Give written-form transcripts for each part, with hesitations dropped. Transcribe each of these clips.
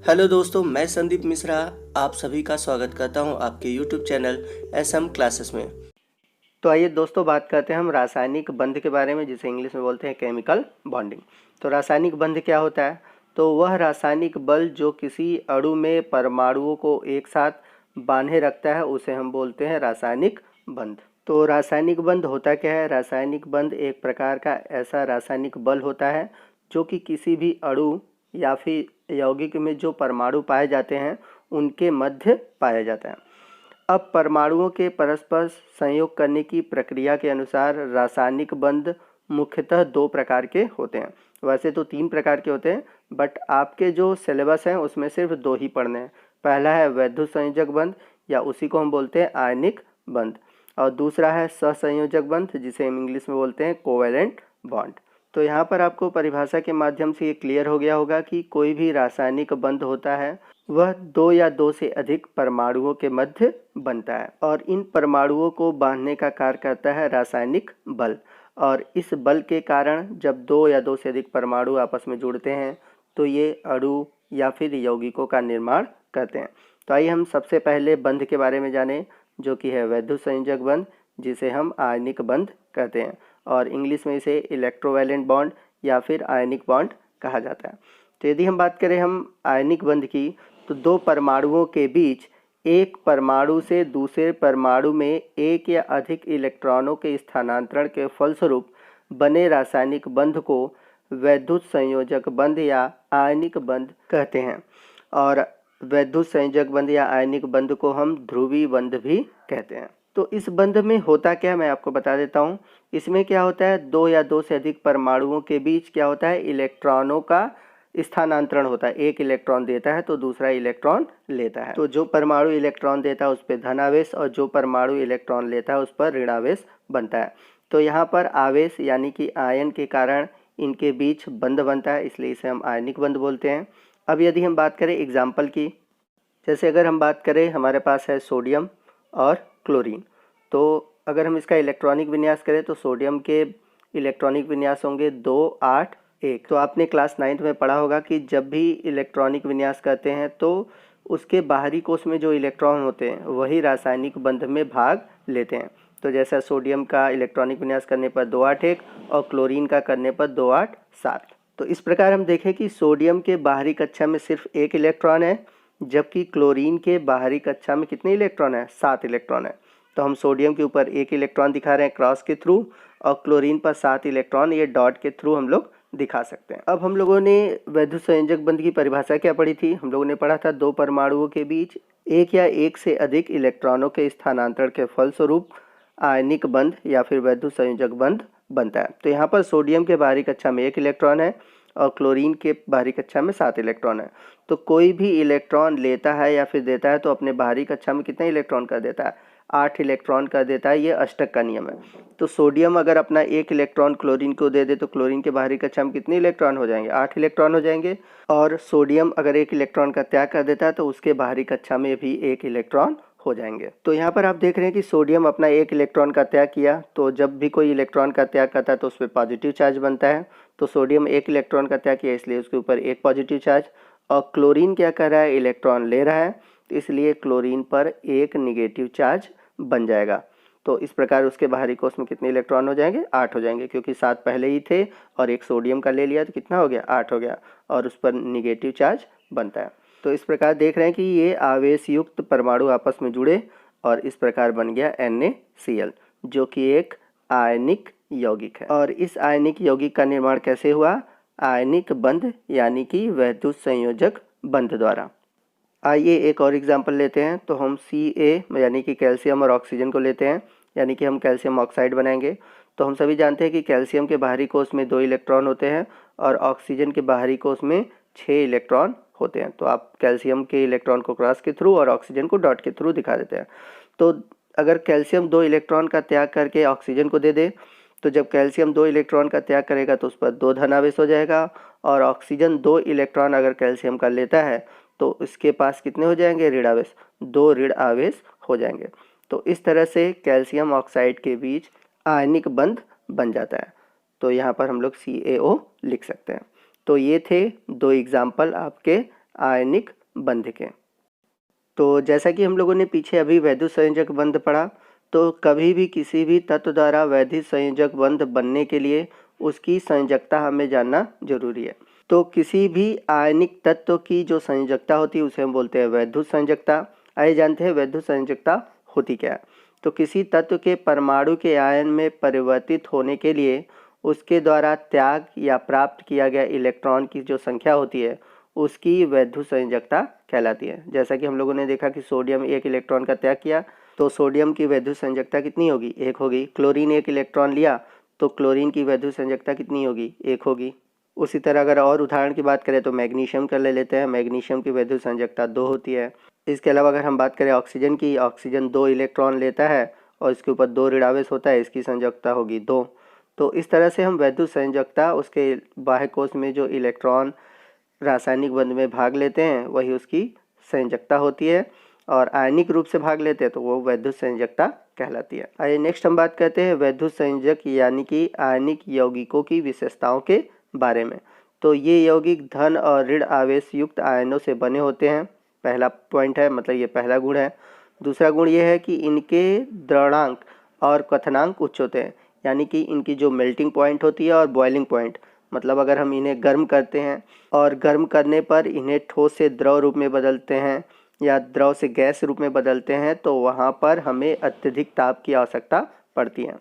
Hello दोस्तों, मैं संदीप मिश्रा आप सभी का स्वागत करता हूं आपके यूट्यूब चैनल एसएम क्लासेस में। तो आइए दोस्तों, बात करते हैं हम रासायनिक बंध के बारे में, जिसे इंग्लिश में बोलते हैं केमिकल बॉन्डिंग। तो रासायनिक बंध क्या होता है? तो वह रासायनिक बल जो किसी अणु में परमाणुओं को एक साथ बांधे रखता है उसे हम बोलते हैं रासायनिक बंध। तो रासायनिक बंध होता क्या है? रासायनिक बंध एक प्रकार का ऐसा रासायनिक बल होता है जो कि किसी भी अणु या फिर यौगिक में जो परमाणु पाए जाते हैं उनके मध्य पाया जाता है। अब परमाणुओं के परस्पर संयोग करने की प्रक्रिया के अनुसार रासायनिक बंध मुख्यतः दो प्रकार के होते हैं। वैसे तो तीन प्रकार के होते हैं, बट आपके जो सिलेबस हैं उसमें सिर्फ दो ही पढ़ने हैं। पहला है वैद्युत संयोजक बंध, या उसी को हम बोलते हैं आयनिक बंध, और दूसरा है सहसंयोजक बंध, जिसे हम इंग्लिश में बोलते हैं कोवैलेंट बॉन्ड। तो यहाँ पर आपको परिभाषा के माध्यम से ये क्लियर हो गया होगा कि कोई भी रासायनिक बंध होता है वह दो या दो से अधिक परमाणुओं के मध्य बनता है, और इन परमाणुओं को बांधने का कार्य करता है रासायनिक बल। और इस बल के कारण जब दो या दो से अधिक परमाणु आपस में जुड़ते हैं तो ये अणु या फिर यौगिकों का निर्माण करते हैं। तो आइए हम सबसे पहले बंध के बारे में जानें, जो कि है वैद्युत संयोजक बंध, जिसे हम आयनिक बंध कहते हैं, और इंग्लिश में इसे इलेक्ट्रोवैलेंट बॉन्ड या फिर आयनिक बॉन्ड कहा जाता है। तो यदि हम बात करें हम आयनिक बंध की, तो दो परमाणुओं के बीच एक परमाणु से दूसरे परमाणु में एक या अधिक इलेक्ट्रॉनों के स्थानांतरण के फलस्वरूप बने रासायनिक बंध को वैद्युत संयोजक बंध या आयनिक बंध कहते हैं। और वैद्युत संयोजक बंध या आयनिक बंध को हम ध्रुवीय बंध भी कहते हैं। तो इस बंध में होता क्या, मैं आपको बता देता हूँ। इसमें क्या होता है, दो या दो से अधिक परमाणुओं के बीच क्या होता है, इलेक्ट्रॉनों का स्थानांतरण होता है। एक इलेक्ट्रॉन देता है तो दूसरा इलेक्ट्रॉन लेता है। तो जो परमाणु इलेक्ट्रॉन देता है उस पर धन आवेश, और जो परमाणु इलेक्ट्रॉन लेता है उस पर ऋण आवेश बनता है। तो यहाँ पर आवेश यानी कि आयन के कारण इनके बीच बंध बनता है, इसलिए इसे हम आयनिक बंध बोलते हैं। अब यदि हम बात करें एग्जाम्पल की, जैसे अगर हम बात करें, हमारे पास है सोडियम और क्लोरीन। तो अगर हम इसका इलेक्ट्रॉनिक विन्यास करें तो सोडियम के इलेक्ट्रॉनिक विन्यास होंगे 2, 8, 1। तो आपने क्लास 9th में पढ़ा होगा कि जब भी इलेक्ट्रॉनिक विन्यास करते हैं तो उसके बाहरी कोश में जो इलेक्ट्रॉन होते हैं वही रासायनिक बंध में भाग लेते हैं। तो जैसा सोडियम का इलेक्ट्रॉनिक विन्यास करने पर 2, 8, 1 और क्लोरीन का करने पर 2, 8, 7। तो इस प्रकार हम देखें कि सोडियम के बाहरी कक्षा में सिर्फ एक इलेक्ट्रॉन है, जबकि क्लोरीन के बाहरी कक्षा में कितने इलेक्ट्रॉन है, 7 इलेक्ट्रॉन है। तो हम सोडियम के ऊपर एक इलेक्ट्रॉन दिखा रहे हैं क्रॉस के थ्रू, और क्लोरीन पर 7 इलेक्ट्रॉन ये डॉट के थ्रू हम लोग दिखा सकते हैं। अब हम लोगों ने वैद्युत संयोजक बंध की परिभाषा क्या पढ़ी थी? हम लोगों ने पढ़ा था दो परमाणुओं के बीच एक या एक से अधिक इलेक्ट्रॉनों के स्थानांतरण के फलस्वरूप आयनिक बंध या फिर वैद्युत संयोजक बंध बनता है। तो यहाँ पर सोडियम के बाहरी कक्षा में एक इलेक्ट्रॉन है और क्लोरीन के बाहरी कक्षा में 7 इलेक्ट्रॉन है। तो कोई भी इलेक्ट्रॉन लेता है या फिर देता है तो अपने बाहरी कक्षा में कितने इलेक्ट्रॉन कर देता है, 8 इलेक्ट्रॉन कर देता है। ये अष्टक का नियम है। तो सोडियम अगर अपना एक इलेक्ट्रॉन क्लोरीन को दे दे तो क्लोरीन के बाहरी कक्षा में कितने इलेक्ट्रॉन हो जाएंगे, 8 इलेक्ट्रॉन हो जाएंगे। और सोडियम अगर एक इलेक्ट्रॉन का त्याग कर देता है तो उसके बाहरी कक्षा में भी एक इलेक्ट्रॉन हो जाएंगे। तो यहाँ पर आप देख रहे हैं कि सोडियम अपना एक इलेक्ट्रॉन का त्याग किया, तो जब भी कोई इलेक्ट्रॉन का त्याग करता है तो उस पर पॉजिटिव चार्ज बनता है। तो सोडियम एक इलेक्ट्रॉन का त्याग किया इसलिए उसके ऊपर एक पॉजिटिव चार्ज, और क्लोरीन क्या कर रहा है, इलेक्ट्रॉन ले रहा है, इसलिए क्लोरीन पर एक निगेटिव चार्ज बन जाएगा। तो इस प्रकार उसके बाहरी कोश में कितने इलेक्ट्रॉन हो जाएंगे, 8 हो जाएंगे, क्योंकि 7 पहले ही थे और एक सोडियम का ले लिया तो कितना हो गया, 8 हो गया, और उस पर निगेटिव चार्ज बनता है। तो इस प्रकार देख रहे हैं कि ये आवेश युक्त परमाणु आपस में जुड़े और इस प्रकार बन गया NaCl, जो कि एक आयनिक यौगिक है। और इस आयनिक यौगिक का निर्माण कैसे हुआ, आयनिक बंध यानी कि वैद्युत संयोजक बंध द्वारा। आइए एक और एग्जांपल लेते हैं। तो हम Ca यानी कि कैल्शियम और ऑक्सीजन को लेते हैं, यानी कि हम कैल्शियम ऑक्साइड बनाएंगे। तो हम सभी जानते हैं कि कैल्शियम के बाहरी कोश में 2 इलेक्ट्रॉन होते हैं और ऑक्सीजन के बाहरी कोश में 6 इलेक्ट्रॉन होते हैं। तो आप कैल्शियम के इलेक्ट्रॉन को क्रॉस के थ्रू और ऑक्सीजन को डॉट के थ्रू दिखा देते हैं। तो अगर कैल्शियम 2 इलेक्ट्रॉन का त्याग करके ऑक्सीजन को दे दे, तो जब कैल्शियम 2 इलेक्ट्रॉन का त्याग करेगा तो उस पर 2 धनावेश हो जाएगा, और ऑक्सीजन 2 इलेक्ट्रॉन अगर कैल्शियम का लेता है तो इसके पास कितने हो जाएंगे, ऋण आवेश, 2 ऋण आवेश हो जाएंगे। तो इस तरह से कैल्शियम ऑक्साइड के बीच आयनिक बंध बन जाता है। तो यहाँ पर हम लोग CaO लिख सकते हैं। तो ये थे 2 एग्जाम्पल आपके आयनिक बंध के। तो जैसा कि हम लोगों ने पीछे अभी वैद्युत संयोजक बंध पढ़ा, तो कभी भी किसी भी तत्व द्वारा वैद्युत संयोजक बंध बनने के लिए उसकी संयोजकता हमें जानना जरूरी है। तो किसी भी आयनिक तत्व की जो संयोजकता होती है उसे हम बोलते हैं वैद्युत संयोजकता। आइए जानते हैं वैद्युत संयोजकता होती क्या है। तो किसी तत्व के परमाणु के आयन में परिवर्तित होने के लिए उसके द्वारा त्याग या प्राप्त किया गया इलेक्ट्रॉन की जो संख्या होती है उसकी वैद्युत संयोजकता कहलाती है। जैसा कि हम लोगों ने देखा कि सोडियम 1 इलेक्ट्रॉन का त्याग किया तो सोडियम की वैद्युत संयोजकता कितनी होगी, 1 होगी। क्लोरीन 1 इलेक्ट्रॉन लिया तो क्लोरीन की वैद्युत संयोजकता कितनी होगी, 1 होगी। उसी तरह अगर और उदाहरण की बात करें तो मैग्नीशियम कर ले लेते हैं, मैग्नीशियम की वैद्युत संयोजकता 2 होती है। इसके अलावा अगर हम बात करें ऑक्सीजन की, ऑक्सीजन 2 इलेक्ट्रॉन लेता है और इसके ऊपर 2 ऋणावेश होता है, इसकी संयोजकता होगी 2। तो इस तरह से हम वैद्युत संयोजकता उसके बाह्य कोश में जो इलेक्ट्रॉन रासायनिक बंध में भाग लेते हैं वही उसकी संयोजकता होती है, और आयनिक रूप से भाग लेते हैं तो वो वैद्युत संयोजकता कहलाती है। आइए नेक्स्ट हम बात करते हैं वैद्युत संयोजक यानी कि आयनिक यौगिकों की विशेषताओं के बारे में। तो ये यौगिक धन और ऋण आवेश युक्त आयनों से बने होते हैं, पहला पॉइंट है, मतलब ये पहला गुण है। दूसरा गुण ये है कि इनके द्रवणांक और क्वथनांक उच्च होते हैं, यानी कि इनकी जो मेल्टिंग पॉइंट होती है और बॉइलिंग पॉइंट, मतलब अगर हम इन्हें गर्म करते हैं और गर्म करने पर इन्हें ठोस से द्रव रूप में बदलते हैं या द्रव से गैस रूप में बदलते हैं तो वहाँ पर हमें अत्यधिक ताप की आवश्यकता पड़ती है।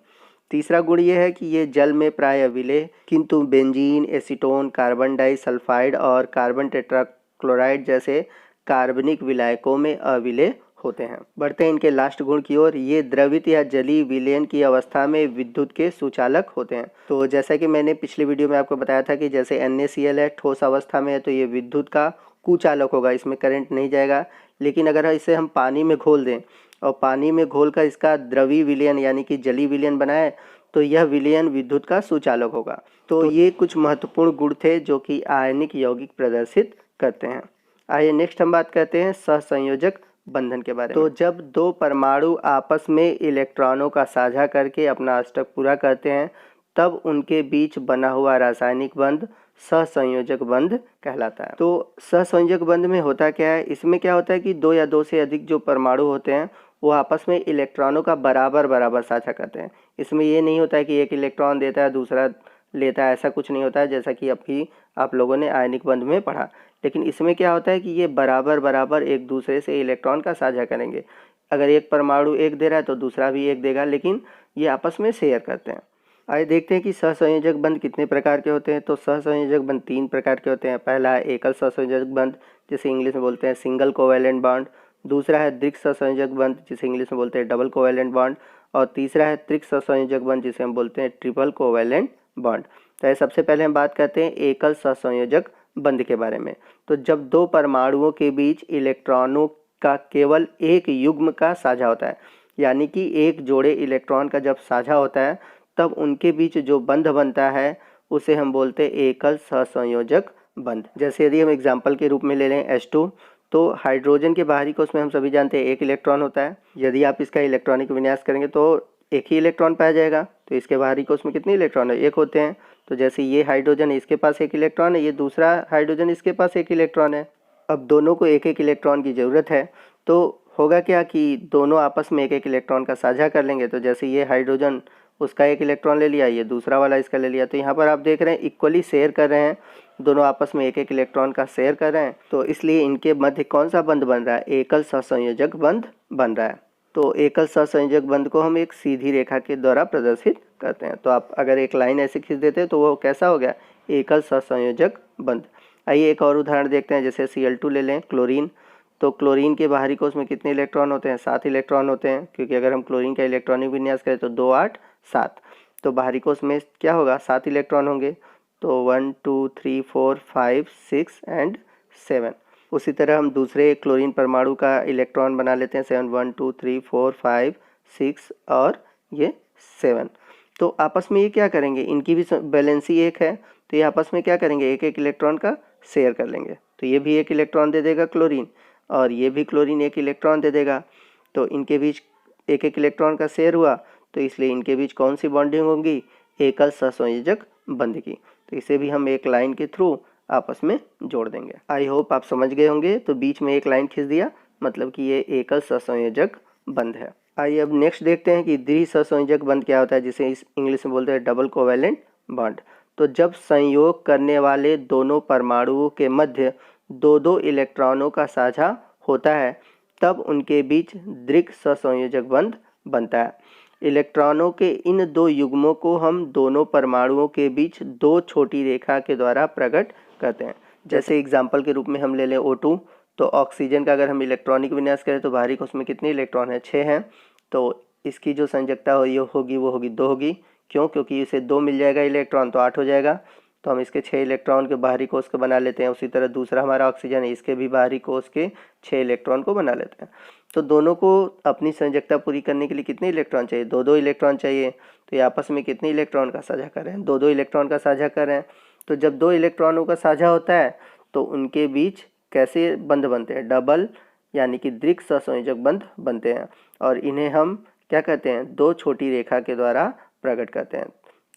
तीसरा गुण ये है कि ये जल में प्राय विलेय, किंतु बेंजीन, एसीटोन, कार्बन डाइसल्फाइड और कार्बन टेट्राक्लोराइड जैसे कार्बनिक विलायकों में अविलेय होते हैं। बढ़ते हैं इनके लास्ट गुण की ओर। ये द्रवित या जलीय विलयन की अवस्था में विद्युत के सुचालक होते हैं। तो जैसा कि मैंने पिछली वीडियो में आपको बताया था कि जैसे NaCl है, ठोस अवस्था में है तो ये विद्युत का कुचालक होगा, इसमें करंट नहीं जाएगा। लेकिन अगर इसे हम पानी में घोल दें और पानी में घोल कर इसका द्रवीय विलयन यानी कि जलीय विलयन बनाए तो यह विलयन विद्युत का सुचालक होगा। तो ये कुछ महत्वपूर्ण गुण थे जो कि आयनिक यौगिक प्रदर्शित करते हैं। आइए नेक्स्ट हम बात करते हैं सहसंयोजक बंधन के बारे में। तो जब दो परमाणु आपस में इलेक्ट्रॉनों का साझा करके अपना अष्टक पूरा करते हैं तब उनके बीच बना हुआ रासायनिक बंध सहसंयोजक बंध कहलाता है। तो सहसंयोजक बंध में होता क्या है, इसमें क्या होता है कि 2 या 2 से अधिक जो परमाणु होते हैं वो आपस में इलेक्ट्रॉनों का बराबर बराबर साझा करते हैं। इसमें ये नहीं होता है कि एक इलेक्ट्रॉन देता है दूसरा लेता है, ऐसा कुछ नहीं होता है, जैसा कि अभी आप लोगों ने आयनिक बंध में पढ़ा। लेकिन इसमें क्या होता है कि ये बराबर बराबर एक दूसरे से इलेक्ट्रॉन का साझा करेंगे। अगर एक परमाणु 1 दे रहा है तो दूसरा भी 1 देगा, लेकिन ये आपस में शेयर करते हैं। आइए देखते हैं कि सहसंयोजक बंध कितने प्रकार के होते हैं। तो सहसंयोजक बंध 3 प्रकार के होते हैं। पहला है एकल सहसंयोजक बंध, जिसे इंग्लिश में बोलते हैं सिंगल कोवैलेंट बॉन्ड। दूसरा है द्विक सहसंयोजक बंध, जिसे इंग्लिश में बोलते हैं डबल कोवैलेंट बॉन्ड। और तीसरा है त्रिक सहसंयोजक बंध, जिसे हम बोलते हैं ट्रिपल कोवैलेंट बॉन्ड। तो सबसे पहले हम बात करते हैं एकल सहसंयोजक बंध के बारे में। तो जब 2 परमाणुओं के बीच इलेक्ट्रॉनों का केवल एक युग्म का साझा होता है, यानी कि एक जोड़े इलेक्ट्रॉन का जब साझा होता है तब उनके बीच जो बंध बनता है उसे हम बोलते हैं एकल सहसंयोजक बंध। जैसे यदि हम एग्जाम्पल के रूप में ले लें H2, तो हाइड्रोजन के बाहरी कोश में हम सभी जानते हैं 1 इलेक्ट्रॉन होता है। यदि आप इसका इलेक्ट्रॉनिक विन्यास करेंगे तो 1 ही इलेक्ट्रॉन पाया जाएगा। तो इसके बाहरी कोश में कितने इलेक्ट्रॉन है, 1 होते हैं। तो जैसे ये हाइड्रोजन है, इसके पास 1 इलेक्ट्रॉन है, ये दूसरा हाइड्रोजन इसके पास 1 इलेक्ट्रॉन है। अब दोनों को 1-1 इलेक्ट्रॉन की ज़रूरत है, तो होगा क्या कि दोनों आपस में 1-1 इलेक्ट्रॉन का साझा कर लेंगे। तो जैसे ये हाइड्रोजन उसका 1 इलेक्ट्रॉन ले लिया, ये दूसरा वाला इसका ले लिया, तो यहाँ पर आप देख रहे हैं इक्वली शेयर कर रहे हैं, दोनों आपस में 1-1 इलेक्ट्रॉन का शेयर कर रहे हैं। तो इसलिए इनके मध्य कौन सा बंध बन रहा है, एकल सहसंयोजक बंध बन रहा है। तो एकल सहसंयोजक बंध को हम एक सीधी रेखा के द्वारा प्रदर्शित करते हैं। तो आप अगर एक लाइन ऐसे खींच देते हैं तो वो कैसा हो गया, एकल सहसंयोजक बंध। आइए एक और उदाहरण देखते हैं। जैसे Cl2 ले लें, क्लोरीन। तो क्लोरीन के बाहरी कोश में कितने इलेक्ट्रॉन होते हैं, 7 इलेक्ट्रॉन होते हैं, क्योंकि अगर हम क्लोरीन का इलेक्ट्रॉनिक विन्यास करें तो 2, 8, 7। तो बाहरी कोश में क्या होगा, 7 इलेक्ट्रॉन होंगे। तो 1, 2, 3, 4, 5, 6 एंड 7। उसी तरह हम दूसरे क्लोरीन परमाणु का इलेक्ट्रॉन बना लेते हैं 7, 1, 2, 3, 4, 5, 6 और ये 7। तो आपस में ये क्या करेंगे, इनकी भी बैलेंसी 1 है, तो ये आपस में क्या करेंगे, 1-1 इलेक्ट्रॉन का शेयर कर लेंगे। तो ये भी 1 इलेक्ट्रॉन दे देगा क्लोरीन और ये भी क्लोरीन 1 इलेक्ट्रॉन दे देगा। तो इनके बीच 1-1 इलेक्ट्रॉन का शेयर हुआ, तो इसलिए इनके बीच कौन सी बॉन्डिंग होगी, एकल सहसंयोजक बंध की। तो इसे भी हम एक लाइन के थ्रू आपस में जोड़ देंगे। आई होप आप समझ गए होंगे। तो बीच में एक लाइन खींच दिया, मतलब कि ये एकल सहसंयोजक बंध है। आइए अब नेक्स्ट देखते हैं कि द्विसहसंयोजक बंध क्या होता है, जिसे इस इंग्लिश में बोलते हैं डबल कोवैलेंट बॉन्ड। तो जब संयोग करने वाले दोनों परमाणुओं के मध्य दो दो इलेक्ट्रॉनों का साझा होता है तब उनके बीच दृढ़ सहसंयोजक बंध बनता है। इलेक्ट्रॉनों के इन दो युग्मों को हम दोनों परमाणुओं के बीच दो छोटी रेखा के द्वारा प्रकट करते हैं। जैसे एग्जाम्पल के रूप में हम ले लें O2, तो ऑक्सीजन का अगर हम इलेक्ट्रॉनिक विन्यास करें तो बाहरी कोश में कितने इलेक्ट्रॉन है, 6 हैं। तो इसकी जो संयोजकता होगी वो होगी 2 होगी। क्यों? क्योंकि इसे 2 मिल जाएगा इलेक्ट्रॉन तो 8 हो जाएगा। तो हम इसके 6 इलेक्ट्रॉन के बाहरी कोश को बना लेते हैं। उसी तरह दूसरा हमारा ऑक्सीजन है, इसके भी बाहरी कोश के 6 इलेक्ट्रॉन को बना लेते हैं। तो दोनों को अपनी संयोजकता पूरी करने के लिए कितने इलेक्ट्रॉन चाहिए, 2-2 इलेक्ट्रॉन चाहिए। तो ये आपस में कितने इलेक्ट्रॉन का साझा कर रहे हैं, 2-2 इलेक्ट्रॉन का साझा कर रहे हैं। तो जब 2 इलेक्ट्रॉनों का साझा होता है तो उनके बीच कैसे बंध बनते हैं, डबल यानी कि दृढ़ सहसंयोजक बंध बनते हैं। और इन्हें हम क्या कहते हैं, दो छोटी रेखा के द्वारा प्रकट करते हैं।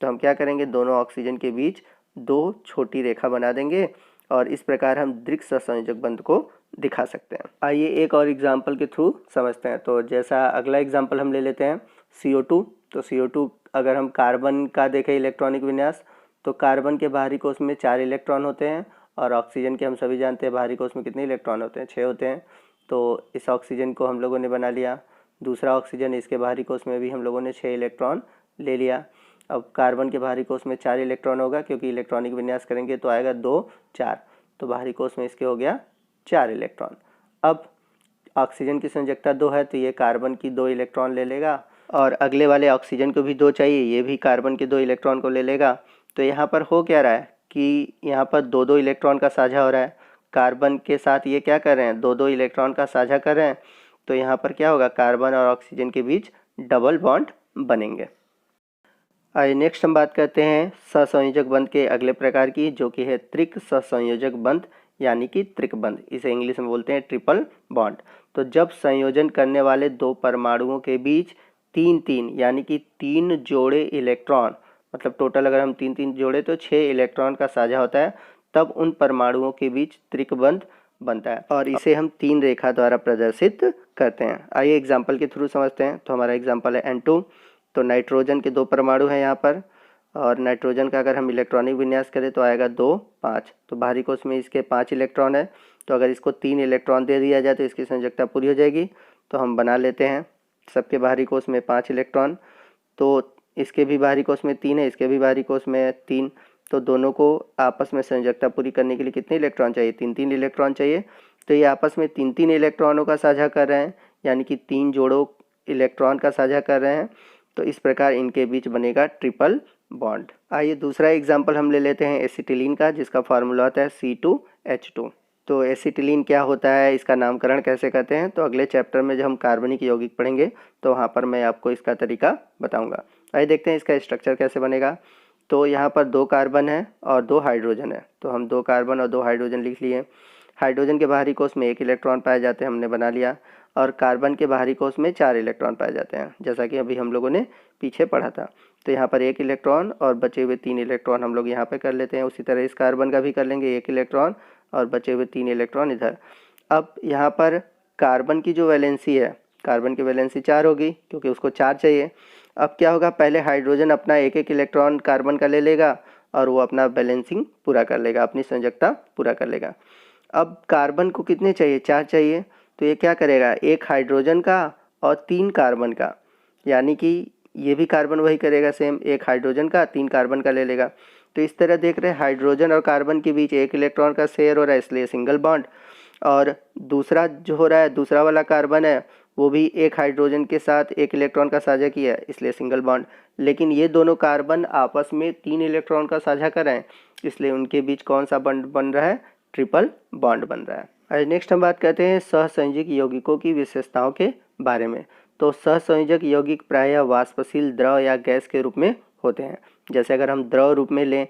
तो हम क्या करेंगे, दोनों ऑक्सीजन के बीच दो छोटी रेखा बना देंगे और इस प्रकार हम दृढ़ सहसंयोजक बंध को दिखा सकते हैं। आइए एक और एग्जाम्पल के थ्रू समझते हैं। तो जैसा अगला एग्जाम्पल हम ले लेते हैं CO2। तो CO2 अगर हम कार्बन का देखें इलेक्ट्रॉनिक विन्यास, तो कार्बन के बाहरी कोश में 4 इलेक्ट्रॉन होते हैं और ऑक्सीजन के हम सभी जानते हैं बाहरी कोश में कितने इलेक्ट्रॉन होते हैं, 6 होते हैं। तो इस ऑक्सीजन को हम लोगों ने बना लिया। दूसरा ऑक्सीजन, इसके बाहरी कोश में भी हम लोगों ने 6 इलेक्ट्रॉन ले लिया। अब कार्बन के बाहरी कोश में 4 इलेक्ट्रॉन होगा, क्योंकि इलेक्ट्रॉनिक विन्यास करेंगे तो आएगा 2 4, तो बाहरी कोश में इसके हो गया 4 इलेक्ट्रॉन। अब ऑक्सीजन की संयोजकता 2 है तो ये कार्बन की 2 इलेक्ट्रॉन ले लेगा और अगले वाले ऑक्सीजन को भी 2 चाहिए, ये भी कार्बन के 2 इलेक्ट्रॉन को ले लेगा। तो यहाँ पर हो क्या रहा है कि यहाँ पर 2-2 इलेक्ट्रॉन का साझा हो रहा है। कार्बन के साथ ये क्या कर रहे हैं, 2-2 इलेक्ट्रॉन का साझा कर रहे हैं। तो यहाँ पर क्या होगा, कार्बन और ऑक्सीजन के बीच डबल बॉन्ड बनेंगे। आइए नेक्स्ट हम बात करते हैं सहसंयोजक बंध के अगले प्रकार की, जो कि है त्रिक सहसंयोजक बंध यानी कि त्रिक बंध। इसे इंग्लिश में बोलते हैं ट्रिपल बॉन्ड। तो जब संयोजन करने वाले दो परमाणुओं के बीच 3-3 यानी कि 3 जोड़े इलेक्ट्रॉन, मतलब टोटल अगर हम 3-3 जोड़े तो 6 इलेक्ट्रॉन का साझा होता है, तब उन परमाणुओं के बीच त्रिक बंध बनता है और इसे हम 3 रेखा द्वारा प्रदर्शित करते हैं। आइए एग्जाम्पल के थ्रू समझते हैं। तो हमारा एग्जाम्पल है N2। तो नाइट्रोजन के 2 परमाणु हैं यहाँ पर, और नाइट्रोजन का अगर हम इलेक्ट्रॉनिक विन्यास करें तो आएगा 2 5। तो बाहरी कोश में इसके 5 इलेक्ट्रॉन है। तो अगर इसको 3 इलेक्ट्रॉन दे दिया जाए तो इसकी संयोजकता पूरी हो जाएगी। तो हम बना लेते हैं सबके बाहरी कोश में 5 इलेक्ट्रॉन। तो इसके भी बाहरी कोश में 3 है, इसके भी बाहरी कोश में 3। तो दोनों को आपस में संयोजकता पूरी करने के लिए कितने इलेक्ट्रॉन चाहिए, 3-3 इलेक्ट्रॉन चाहिए। तो ये आपस में 3-3 इलेक्ट्रॉनों का साझा कर रहे हैं, यानी कि 3 जोड़ों इलेक्ट्रॉन का साझा कर रहे हैं। तो इस प्रकार इनके बीच बनेगा ट्रिपल बॉन्ड। आइए दूसरा एग्जाम्पल हम ले लेते हैं एसिटिलीन का, जिसका फार्मूला होता है C2H2। तो एसिटिलीन क्या होता है, इसका नामकरण कैसे करते हैं, तो अगले चैप्टर में जब हम कार्बनिक यौगिक पढ़ेंगे तो वहाँ पर मैं आपको इसका तरीका बताऊँगा। आइए देखते हैं इसका स्ट्रक्चर कैसे बनेगा। तो यहाँ पर 2 कार्बन है और 2 हाइड्रोजन है। तो हम 2 कार्बन और 2 हाइड्रोजन लिख लिए। हाइड्रोजन के बाहरी कोश में 1 इलेक्ट्रॉन पाए जाते हैं, हमने बना लिया। और कार्बन के बाहरी कोश में 4 इलेक्ट्रॉन पाए जाते हैं, जैसा कि अभी हम लोगों ने पीछे पढ़ा था। तो यहाँ पर 1 इलेक्ट्रॉन और बचे हुए 3 इलेक्ट्रॉन हम लोग यहाँ पे कर लेते हैं। उसी तरह इस कार्बन का भी कर लेंगे, 1 इलेक्ट्रॉन और बचे हुए 3 इलेक्ट्रॉन इधर। अब यहाँ पर कार्बन की जो वैलेंसी है, कार्बन की वैलेंसी 4 होगी, क्योंकि उसको 4 चाहिए। अब क्या होगा, पहले हाइड्रोजन अपना 1-1 इलेक्ट्रॉन कार्बन का ले लेगा और वो अपना बैलेंसिंग पूरा कर लेगा, अपनी संयोजकता पूरा कर लेगा। अब कार्बन को कितने चाहिए, 4 चाहिए। तो ये क्या करेगा, 1 हाइड्रोजन का और 3 कार्बन का, यानी कि ये भी कार्बन वही करेगा सेम, 1 हाइड्रोजन का 3 कार्बन का ले लेगा। तो इस तरह देख रहे हैं हाइड्रोजन और कार्बन के बीच 1 इलेक्ट्रॉन का शेयर हो रहा है, इसलिए सिंगल बॉन्ड। और दूसरा जो हो रहा है, दूसरा वाला कार्बन है वो भी 1 हाइड्रोजन के साथ 1 इलेक्ट्रॉन का साझा किया है, इसलिए सिंगल बॉन्ड। लेकिन ये दोनों कार्बन आपस में 3 इलेक्ट्रॉन का साझा कर रहे हैं, इसलिए उनके बीच कौन सा बॉन्ड बन रहा है, ट्रिपल बॉन्ड बन रहा है। आज नेक्स्ट हम बात करते हैं सहसंयोजक यौगिकों की विशेषताओं के बारे में। तो सहसंयोजक यौगिक प्रायः वाष्पशील द्रव या गैस के रूप में होते हैं। जैसे अगर हम द्रव रूप में लें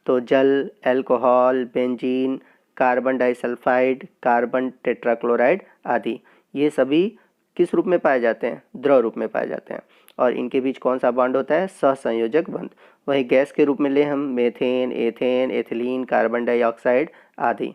तो जल, alcohol, benzene, carbon disulphide, carbon tetrachloride आदि, ये सभी किस रूप में पाए जाते हैं, द्रव रूप में पाए जाते हैं। और इनके बीच कौन सा बॉन्ड होता है, सहसंयोजक बंध। वही गैस के रूप में ले हम methane, ethane, ethylene, carbon dioxide आदि।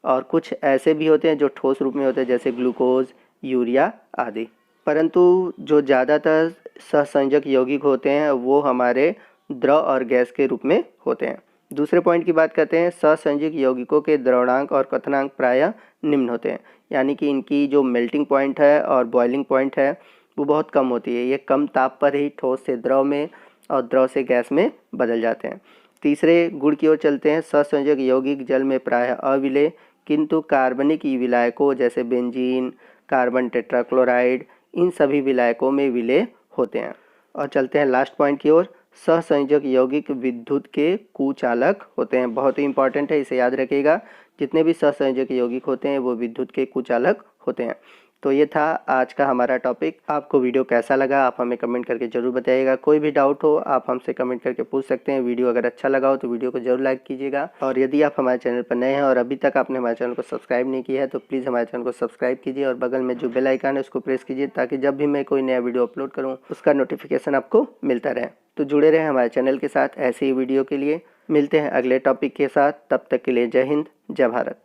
और कुछ ऐसे भी होते हैं जो ठोस रूप में होते हैं, जैसे ग्लूकोज, यूरिया आदि। परंतु जो ज़्यादातर सहसंयोजक यौगिक होते हैं वो हमारे द्रव और गैस के रूप में होते हैं। दूसरे पॉइंट की बात करते हैं, सहसंयोजक यौगिकों के द्रवणांक और क्वथनांक प्रायः निम्न होते हैं, यानी कि इनकी जो मेल्टिंग पॉइंट है और बॉइलिंग पॉइंट है वो बहुत कम होती है। ये कम ताप पर ही ठोस से द्रव में और द्रव से गैस में बदल जाते हैं। तीसरे गुण की ओर चलते हैं, सहसंयोजक यौगिक जल में प्रायः अविलेय किंतु कार्बनिक विलायकों जैसे बेंजीन, कार्बन टेट्राक्लोराइड, इन सभी विलायकों में विलेय होते हैं। और चलते हैं लास्ट पॉइंट की ओर, सहसंयोजक यौगिक विद्युत के कुचालक होते हैं। बहुत ही इंपॉर्टेंट है, इसे याद रखिएगा। जितने भी सहसंयोजक यौगिक होते हैं वो विद्युत के कुचालक होते हैं। तो ये था आज का हमारा टॉपिक। आपको वीडियो कैसा लगा आप हमें कमेंट करके ज़रूर बताइएगा। कोई भी डाउट हो आप हमसे कमेंट करके पूछ सकते हैं। वीडियो अगर अच्छा लगा हो तो वीडियो को जरूर लाइक कीजिएगा। और यदि आप हमारे चैनल पर नए हैं और अभी तक आपने हमारे चैनल को सब्सक्राइब नहीं किया है तो प्लीज़ हमारे चैनल को सब्सक्राइब कीजिए और बगल में जो बेल आइकन है उसको प्रेस कीजिए, ताकि जब भी मैं कोई नया वीडियो अपलोड करूँ उसका नोटिफिकेशन आपको मिलता रहे। तो जुड़े रहें हमारे चैनल के साथ ऐसे ही वीडियो के लिए। मिलते हैं अगले टॉपिक के साथ, तब तक के लिए जय हिंद, जय भारत।